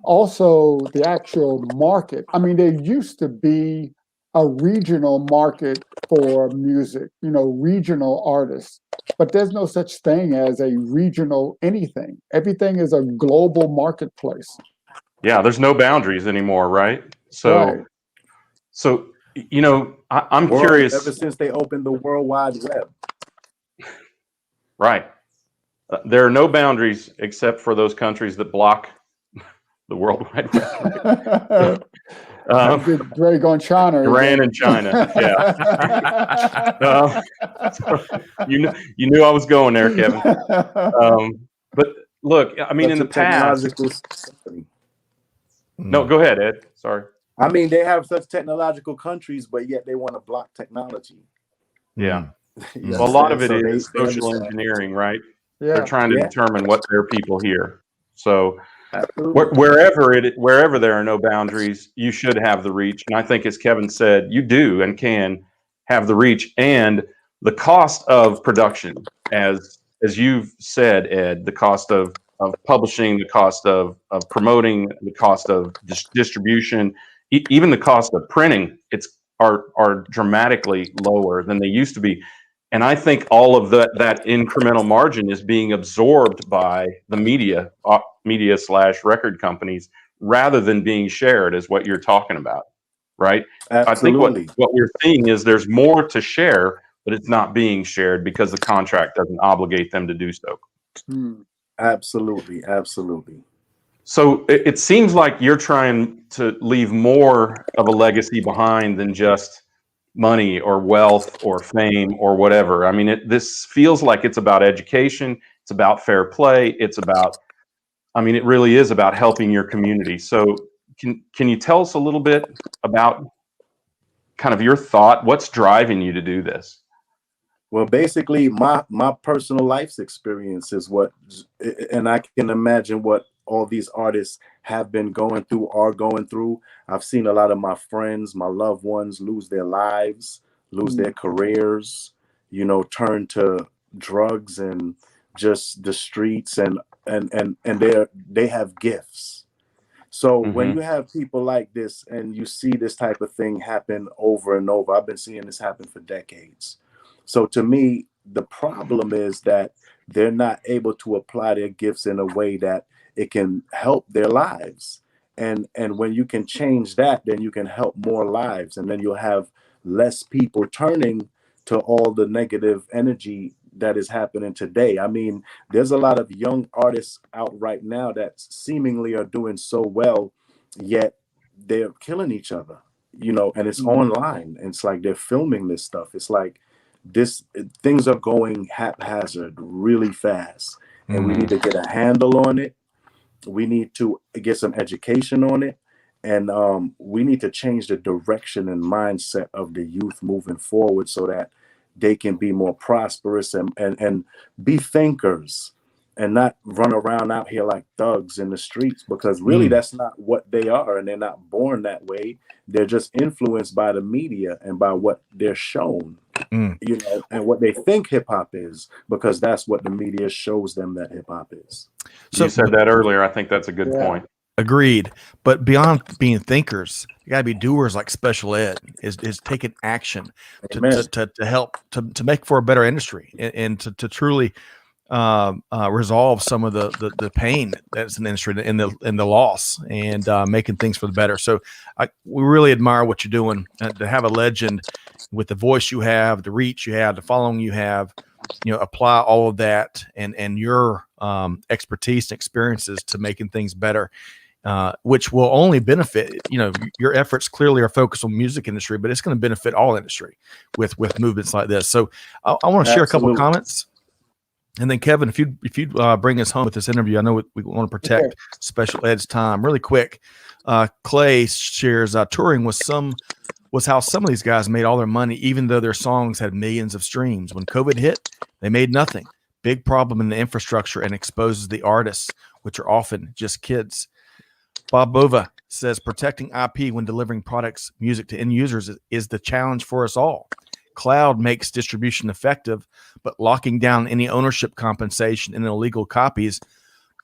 Also, the actual market. I mean, there used to be a regional market for music, regional artists, but there's no such thing as a regional anything. Everything is a global marketplace. Yeah, there's no boundaries anymore, right? So, I'm curious. Ever since they opened the World Wide Web. Right. There are no boundaries except for those countries that block the World Wide Web. Greg on China. Iran and China. Yeah. You knew I was going there, Kevin. But look, I mean, in the past. No, go ahead, Ed. Sorry. I mean, they have such technological countries, but yet they want to block technology. Yeah. Well, a lot of it is social engineering, right? Yeah. They're trying to determine what their people hear. So wherever there are no boundaries, you should have the reach. And I think, as Kevin said, you do and can have the reach, and the cost of production, as you've said, Ed, the cost of publishing, the cost of promoting, the cost of distribution, even the cost of printing are dramatically lower than they used to be. And I think all of that incremental margin is being absorbed by the media / record companies rather than being shared, is what you're talking about, right? I think Absolutely. what we're seeing is there's more to share, but it's not being shared because the contract doesn't obligate them to do so. Absolutely. Absolutely. So it seems like you're trying to leave more of a legacy behind than just money or wealth or fame or whatever. I mean, this feels like it's about education. It's about fair play. It really is about helping your community. So can you tell us a little bit about kind of your thought? What's driving you to do this? Well, basically, my personal life's experience is what, and I can imagine what all these artists have been going through, are going through. I've seen a lot of my friends, my loved ones, lose their lives, lose their careers, turn to drugs and just the streets, and they have gifts. So when you have people like this and you see this type of thing happen over and over, I've been seeing this happen for decades. So to me, the problem is that they're not able to apply their gifts in a way that it can help their lives. And when you can change that, then you can help more lives, and then you'll have less people turning to all the negative energy that is happening today. I mean, there's a lot of young artists out right now that seemingly are doing so well, yet they're killing each other, and it's online. And it's like they're filming this stuff. It's like things are going haphazard really fast, and we need to get a handle on it. We need to get some education on it, and we need to change the direction and mindset of the youth moving forward so that they can be more prosperous and be thinkers, and not run around out here like thugs in the streets, because really that's not what they are, and they're not born that way. They're just influenced by the media and by what they're shown, and what they think hip hop is, because that's what the media shows them that hip hop is. So you said that earlier. I think that's a good point. Agreed. But beyond being thinkers, you got to be doers. Like Special Ed is taking action to help to make for a better industry, and to truly resolve some of the pain that's in the industry and the loss, and making things for the better. So we really admire what you're doing. To have a legend with the voice you have, the reach you have, the following you have, apply all of that and your expertise and experiences to making things better, which will only benefit, your efforts clearly are focused on music industry, but it's going to benefit all industry with movements like this. So I want to share a couple of comments. And then Kevin, if you bring us home with this interview, I know we want to protect Special Ed's time really quick. Clay shares touring was how some of these guys made all their money, even though their songs had millions of streams. When COVID hit, they made nothing. Big problem in the infrastructure, and exposes the artists, which are often just kids. Bob Bova says protecting IP when delivering products, music to end users is the challenge for us all. Cloud makes distribution effective, but locking down any ownership compensation in illegal copies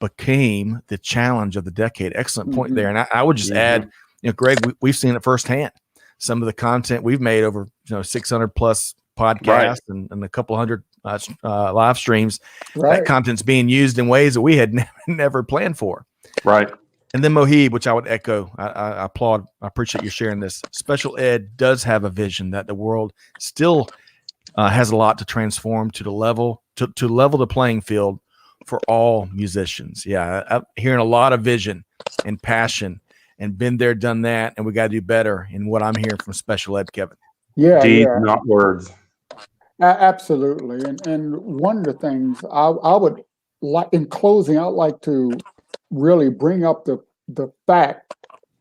became the challenge of the decade. Excellent point there. And I would just add, Greg, we've seen it firsthand. Some of the content we've made over 600 plus podcasts and a couple hundred live streams, that content's being used in ways that we had never planned for. Right. And then Mohib, which I would echo, I applaud. I appreciate you sharing this. Special Ed does have a vision that the world still has a lot to transform to level the playing field for all musicians. Yeah, I'm hearing a lot of vision and passion, and been there, done that, and we got to do better. In what I'm hearing from Special Ed, Kevin. Deeds, not words. Absolutely. And one of the things I would like, in closing, I'd like to really bring up the fact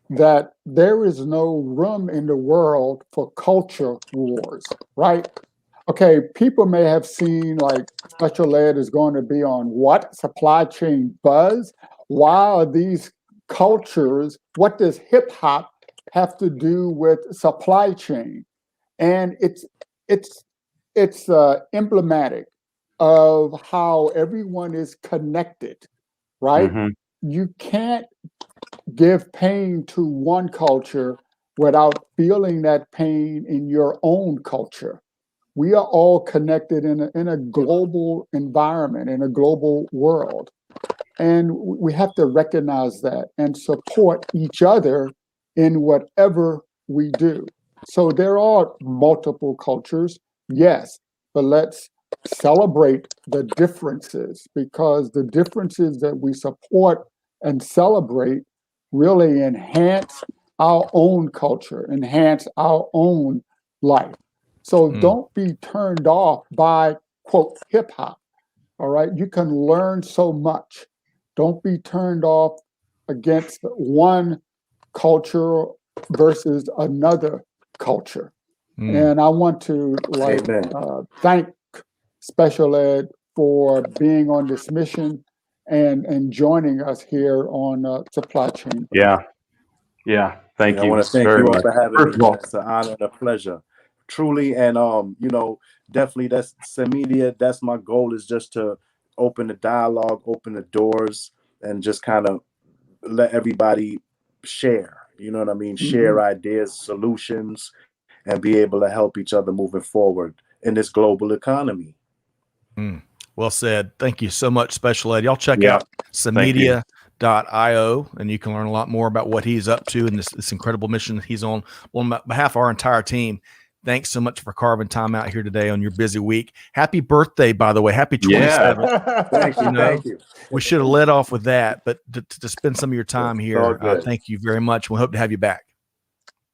that there is no room in the world for culture wars, right? Okay, people may have seen like Special Ed is going to be on what? Supply Chain Buzz? Why are these cultures, what does hip hop have to do with supply chain? And it's emblematic of how everyone is connected, right? You can't give pain to one culture without feeling that pain in your own culture. We are all connected in a global environment, in a global world. And we have to recognize that and support each other in whatever we do. So there are multiple cultures, yes, but let's celebrate the differences, because the differences that we support and celebrate really enhance our own culture, enhance our own life. So don't be turned off by, quote, hip hop. All right. You can learn so much. Don't be turned off against one culture versus another culture. And I want to thank Special Ed for being on this mission and joining us here on Supply Chain. Yeah. Thank I you want to thank very you all much. for having First me. of all, It's an honor and a pleasure, truly. And definitely that's Media. That's my goal, is just to open the dialogue, open the doors, and just kind of let everybody share. You know what I mean? Share ideas, solutions, and be able to help each other moving forward in this global economy. Well said. Thank you so much, Special Ed. Y'all check Yeah. out Samedia.io, and you can learn a lot more about what he's up to and this incredible mission that he's on behalf of our entire team. Thanks so much for carving time out here today on your busy week. Happy birthday, by the way. Happy 27th. Thank you. Thank you. We should have led off with that, but to spend some of your time here, good. thank you very much. We hope to have you back.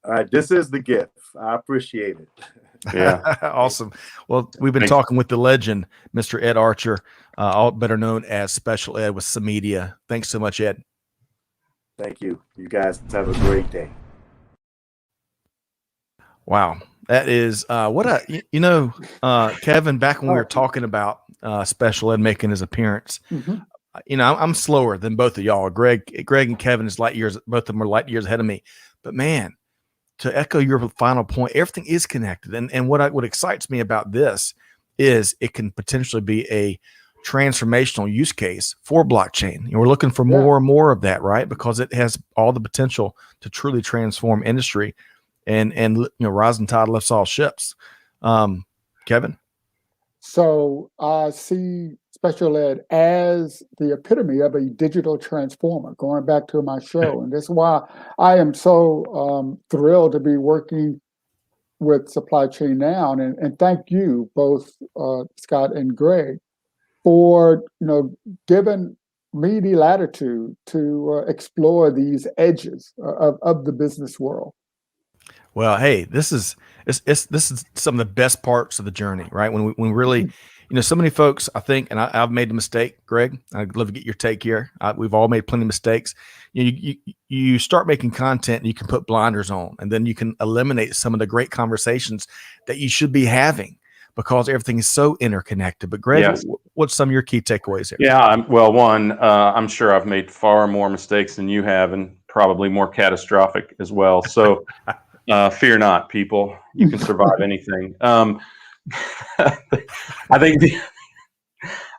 All right. This is the gift. I appreciate it. yeah. Awesome. Well, we've been Thanks. talking with the legend, Mr. Ed Archer, all better known as Special Ed with Samedia. Thanks so much, Ed. Thank you. You guys have a great day. Wow. That is Kevin, back when we were talking about Special Ed making his appearance, I'm slower than both of y'all. Greg and Kevin is light years, both of them are light years ahead of me. But man, to echo your final point, everything is connected. And what excites me about this is it can potentially be a transformational use case for blockchain. And we're looking for more and more of that, right? Because it has all the potential to truly transform industry and rising tide lifts all ships. Kevin? So I see Special Ed as the epitome of a digital transformer, going back to my show. And that's why I am so thrilled to be working with Supply Chain Now. And thank you both, Scott and Greg, for giving me the latitude to explore these edges of the business world. Well, hey, this is some of the best parts of the journey, right? When we really, so many folks, I think, and I've made the mistake, Greg. I'd love to get your take here. We've all made plenty of mistakes. You start making content, and you can put blinders on, and then you can eliminate some of the great conversations that you should be having because everything is so interconnected. But Greg, what's some of your key takeaways here? Yeah, I'm sure I've made far more mistakes than you have, and probably more catastrophic as well. So. Fear not, people. You can survive anything. I think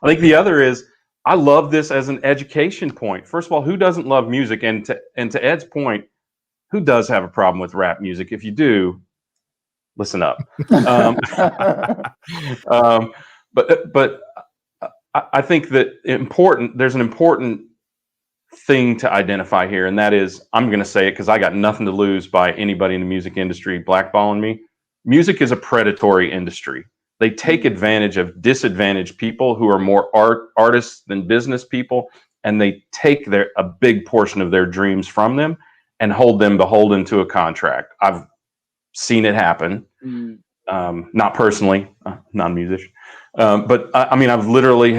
the other is I love this as an education point. First of all, who doesn't love music? And to Ed's point, who does have a problem with rap music? If you do, listen up. But I think that there's an important thing to identify here, and that is, I'm going to say it because I got nothing to lose by anybody in the music industry blackballing me. Music is a predatory industry. They take advantage of disadvantaged people who are more artists than business people, and they take a big portion of their dreams from them and hold them beholden to a contract. I've seen it happen, not personally, not a musician, but I've literally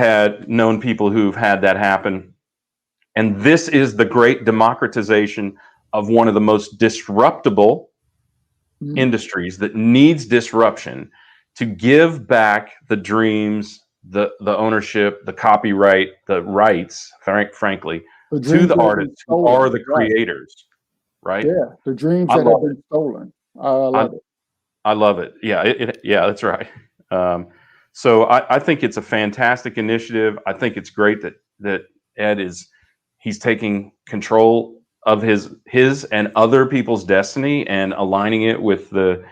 known people who've had that happen. And this is the great democratization of one of the most disruptable industries that needs disruption to give back the dreams, the ownership, the copyright, the rights, frankly, to the artists who are the creators, right? Yeah, the dreams that have been stolen. I love it. I love it. Yeah, that's right. So I think it's a fantastic initiative. I think it's great that Ed he's taking control of his and other people's destiny and aligning it with the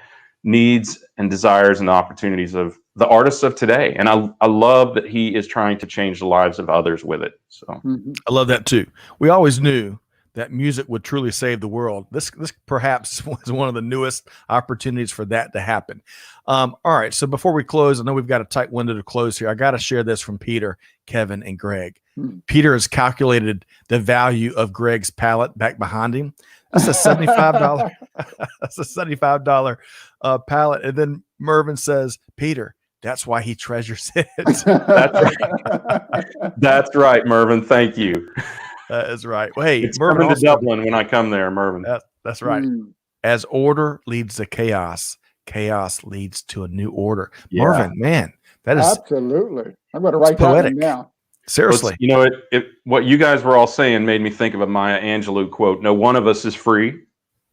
needs and desires and opportunities of the artists of today. And I love that he is trying to change the lives of others with it. So I love that too. We always knew that music would truly save the world. This perhaps was one of the newest opportunities for that to happen. All right. So before we close, I know we've got a tight window to close here. I got to share this from Peter, Kevin, and Greg. Peter has calculated the value of Greg's palette back behind him. That's a $75. That's a $75 palette. And then Mervin says, Peter, that's why he treasures it. that's right. That's right, Mervin. Thank you. That is right. Well, hey, It's Mervin coming to also, Dublin when I come there, Mervin. that's right. As order leads to chaos, chaos leads to a new order. Yeah. Marvin, man, that is Absolutely. I'm going to write that poetic. one down. Seriously. You know, what you guys were all saying made me think of a Maya Angelou quote. No one of us is free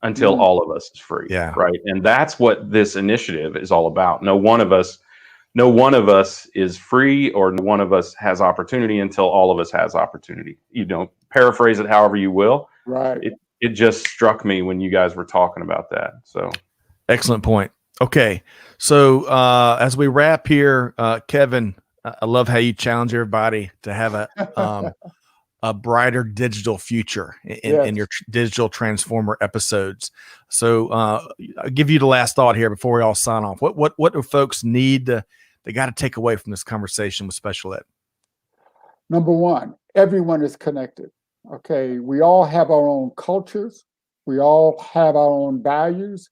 until all of us is free. Yeah. Right. And that's what this initiative is all about. No one of us is free, or no one of us has opportunity until all of us has opportunity. You know, paraphrase it however you will. Right. It just struck me when you guys were talking about that. So Excellent point. Okay. So as we wrap here, Kevin, I love how you challenge everybody to have a brighter digital future in your digital transformer episodes. So I'll give you the last thought here before we all sign off. What do folks need they got to take away from this conversation with special ed? Number one, everyone is connected. Okay. We all have our own cultures. We all have our own values,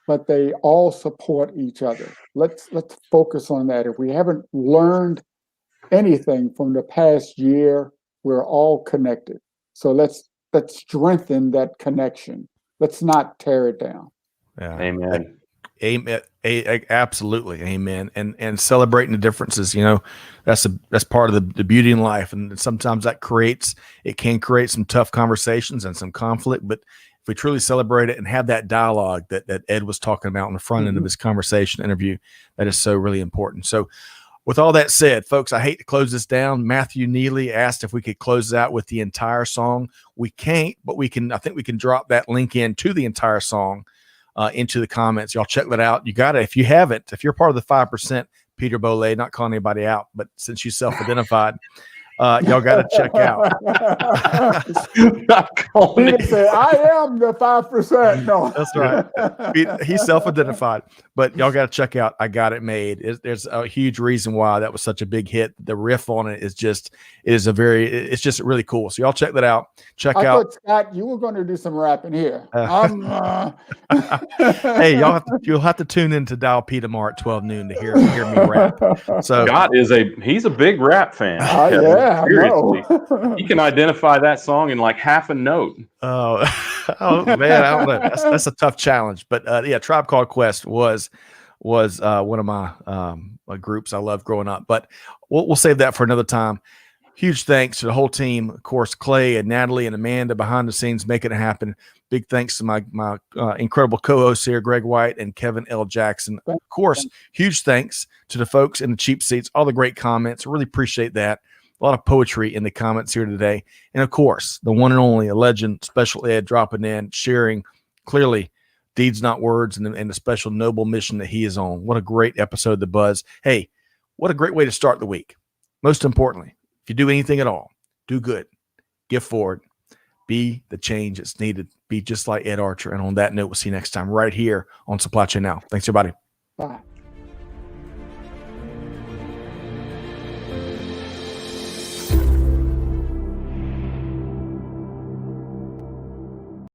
but they all support each other. Let's focus on that. If we haven't learned anything from the past year, we're all connected. So let's strengthen that connection. Let's not tear it down. Yeah. amen. Amen. Absolutely. Amen. And celebrating the differences, you know, that's part of the beauty in life. And sometimes it can create some tough conversations and some conflict, but if we truly celebrate it and have that dialogue that Ed was talking about on the front end of this conversation interview, that is so really important. So with all that said, folks, I hate to close this down. Matthew Neely asked if we could close out with the entire song. We can't, but I think we can drop that link in to the entire song into the comments. Y'all check that out. You got it. If you haven't, if you're part of the 5%, Peter Boley, not calling anybody out, but since you self-identified, y'all got to check out. Peter said, I am the 5%. No, that's right. He's self-identified, but y'all got to check out I Got It Made. There's a huge reason why that was such a big hit. The riff on it is just really cool. So y'all check that out. I thought, Scott, you were going to do some rapping here. Hey, you'll have to tune in to Dial P tomorrow at 12 noon to hear me rap. So Scott he's a big rap fan. Yeah, seriously. He can identify that song in like half a note. Oh man, I don't know. That's a tough challenge. But yeah, Tribe Called Quest was one of my groups I loved growing up. But we'll save that for another time. Huge thanks to the whole team, of course, Clay and Natalie and Amanda behind the scenes making it happen. Big thanks to my incredible co-hosts here, Greg White and Kevin L. Jackson. Of course, huge thanks to the folks in the cheap seats, all the great comments. Really appreciate that. A lot of poetry in the comments here today. And of course, the one and only, a legend, Special Ed, dropping in, sharing clearly deeds, not words, and the special noble mission that he is on. What a great episode of The Buzz. Hey, what a great way to start the week. Most importantly, if you do anything at all, do good, give forward, be the change that's needed, be just like Ed Archer. And on that note, we'll see you next time right here on Supply Chain Now. Thanks, everybody. Bye.